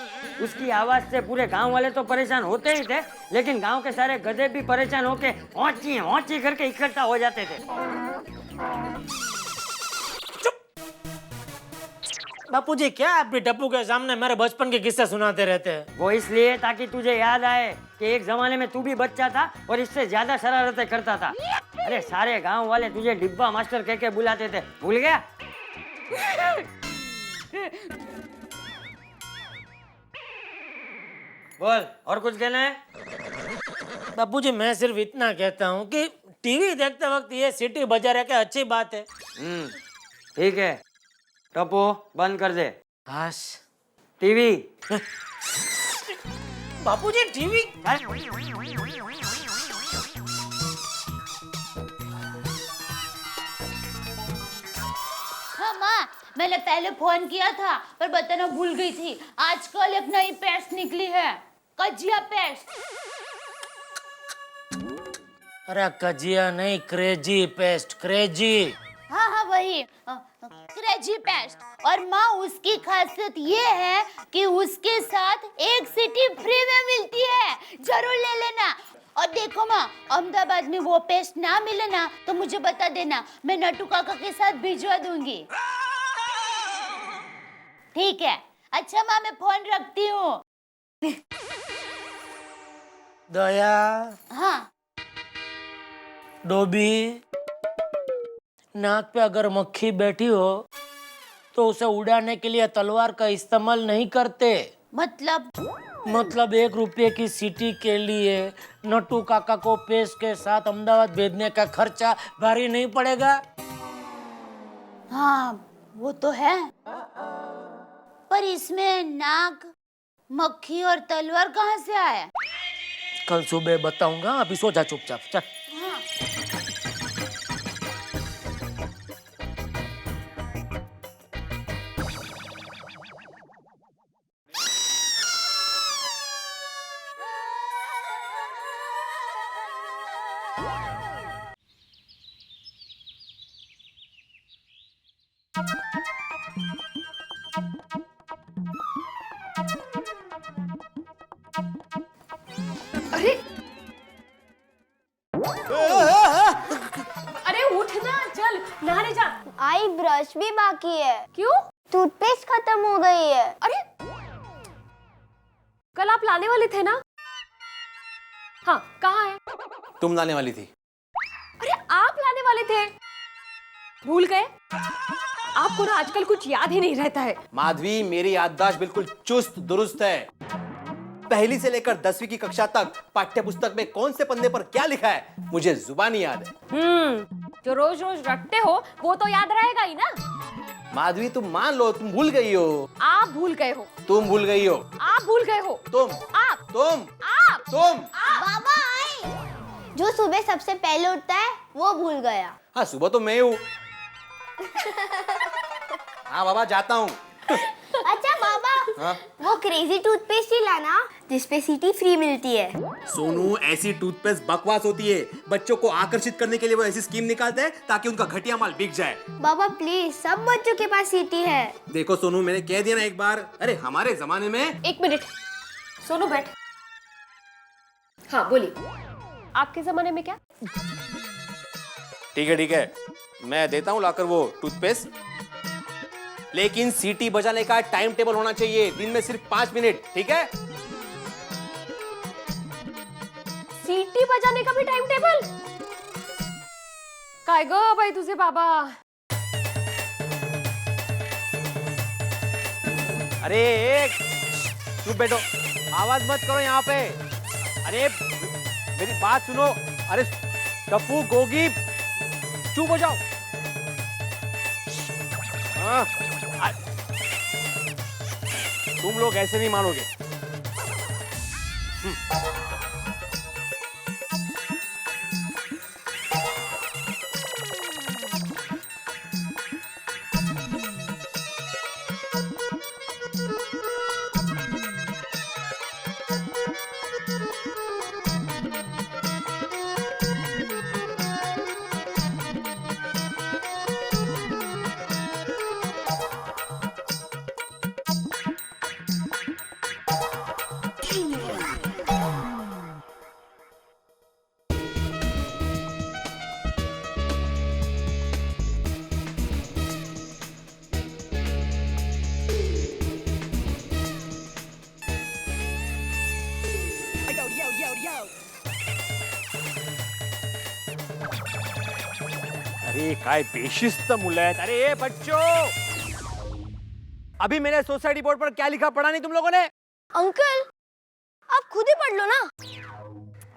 उसकी आवाज से पूरे गांव वाले तो परेशान होते ही थे, लेकिन गांव के सारे गधे भी परेशान होके औंची करके इकट्ठा हो जाते थे। बापूजी क्या आप भी टप्पू के सामने मेरे बचपन के किस्से सुनाते रहते हैं? वो इसलिए ताकि तुझे याद आए कि एक जमाने में तू भी बच्चा था और इससे ज्यादा शरारतें करता था। अरे सारे गांव वाले तुझे डिब्बा मास्टर कह के बुलाते थे, भूल गया? बोल, और कुछ कहना है? बापूजी मैं सिर्फ इतना कहता हूँ कि टीवी देखते वक्त ये सीटी बजा रहे क्या अच्छी बात है। ठीक है, टप्पू बंद कर दे। हाश टीवी। बापूजी टीवी। हाँ माँ, मैंने पहले फोन किया था पर बताना भूल गई थी। आजकल एक नई पेस्ट निकली है, कजिया पेस्ट। अरे कजिया नहीं, क्रेजी पेस्ट, क्रेजी। हाँ वही क्रेजी पेस्ट। और माँ उसकी खासियत ये है कि उसके साथ एक सीटी फ्री में मिलती है, जरूर ले लेना। और देखो माँ, अहमदाबाद में वो पेस्ट ना मिले ना तो मुझे बता देना, मैं नट्टू काका के साथ भिजवा दूंगी। ठीक है? अच्छा माँ मैं फोन रखती हूँ। दया। हाँ डोबी, नाक पे अगर मक्खी बैठी हो तो उसे उड़ाने के लिए तलवार का इस्तेमाल नहीं करते। मतलब 1 रुपये की सीटी के लिए नट्टू काका को पेस्ट के साथ अहमदाबाद भेजने का खर्चा भारी नहीं पड़ेगा। हाँ वो तो है, पर इसमें नाक, मक्खी और तलवार कहाँ से आया? कल सुबह बताऊंगा, अभी सो जा चुपचाप। चल। अरे उठना, चल नहाने जा। आई ब्रश भी बाकी है। क्यों? टूथपेस्ट खत्म हो गई है। अरे कल आप लाने वाले थे ना? हाँ कहाँ है? तुम लाने वाली थी। अरे आप लाने वाले थे, भूल गए? आपको ना आजकल कुछ याद ही नहीं रहता है। माधवी मेरी याददाश्त बिल्कुल चुस्त दुरुस्त है। पहली से लेकर 10वीं की कक्षा तक पाठ्य पुस्तक में कौन से पन्ने पर क्या लिखा है मुझे जुबानी याद है। जो रोज रोज रटते हो वो तो याद रहेगा ही ना। माधवी तुम मान लो तुम भूल गई हो। आप भूल गए हो। तुम भूल गई हो। आप भूल गए हो। तुम बाबा आए। जो सुबह सबसे पहले उठता है वो भूल गया। हाँ सुबह तो मैं हूँ। हाँ बाबा जाता हूँ। अच्छा बाबा, हाँ? वो क्रेजी टूथपेस्ट ही लाना जिसपे सीटी फ्री मिलती है। सोनू ऐसी टूथपेस्ट बकवास होती है। बच्चों को आकर्षित करने के लिए वो ऐसी स्कीम निकालते हैं ताकि उनका घटिया माल बिक जाए। बाबा प्लीज, सब बच्चों के पास सीटी है। देखो सोनू मैंने कह दिया ना एक बार। अरे हमारे जमाने में। 1 मिनट सोनू बैठ। हाँ बोलिए, आपके जमाने में क्या? ठीक है मैं देता हूँ लाकर वो टूथपेस्ट, लेकिन सीटी बजाने का टाइम टेबल होना चाहिए, दिन में सिर्फ 5 मिनट। ठीक है? सीटी बजाने का भी टाइम टेबल? काय गो बाई तुझे बाबा। अरे एक चुप बैठो, आवाज मत करो यहाँ पे। अरे मेरी बात सुनो। अरे टप्पू, गोगी, चुप हो जाओ। हाँ, तुम लोग ऐसे नहीं मानोगे। अरे काय बेशिस्त मुलं आहेत। अरे ए बच्चों, अभी मैंने सोसाइटी बोर्ड पर क्या लिखा पढ़ा नहीं तुम लोगों ने? अंकल आप खुद ही पढ़ लो ना।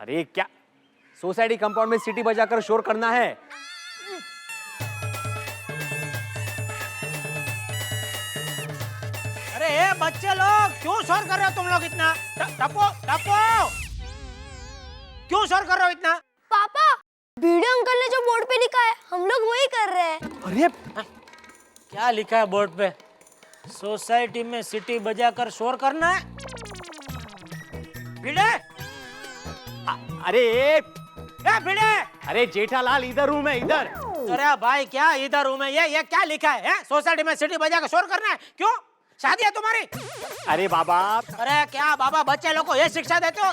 अरे क्या, सोसाइटी कंपाउंड में सीटी बजाकर शोर करना है। अरे ए बच्चे लोग, क्यों शोर कर रहे हो तुम लोग इतना? टप्पू टप्पू, क्यों शोर कर रहे हो इतना? पापा, भिड़े अंकल ने जो बोर्ड पे लिखा है हम लोग वही कर रहे हैं। अरे क्या लिखा है बोर्ड पे? सोसाइटी में सीटी बजाकर शोर करना है? भिड़े, अरे ए भिड़े, अरे जेठालाल, इधर हूं मैं, इधर। अरे भाई क्या इधर हूँ मैं? ये क्या लिखा है? सोसाइटी में सीटी बजाकर शोर करना है? क्यों, शादी है तुम्हारी? अरे बाबा, अरे क्या बाबा, बच्चे लोग को ये शिक्षा देते हो?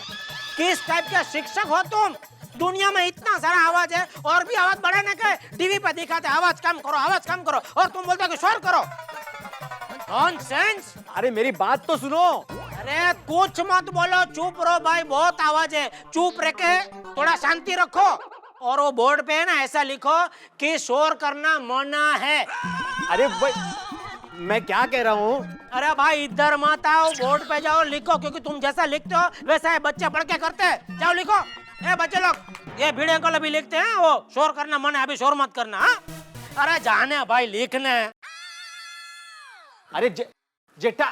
किस टाइप के शिक्षक हो तुम? दुनिया में इतना सारा आवाज है और भी आवाज बढ़ाने का टीवी पे दिखाते आवाज कम करो, आवाज कम करो, और तुम बोलते हो कि शोर करो। नॉनसेंस। अरे मेरी बात तो सुनो। अरे कुछ मत बोलो, चुप रहो भाई, बहुत आवाज है। चुप रह के थोड़ा शांति रखो। और वो बोर्ड पे है ना, ऐसा लिखो कि शोर करना मना है। अरे भाई, मैं क्या कह रहा हूँ? अरे भाई इधर मत आओ, बोर्ड पे जाओ, लिखो, क्योंकि तुम जैसा लिखते हो वैसा है बच्चे पढ़ के करते हैं। जाओ लिखो। ए बच्चे लोग, ये भिड़े अंकल अभी लिखते हैं, वो शोर करना मना है, अभी शोर मत करना। हाँ? अरे जाने भाई, लिखने। अरे जेठा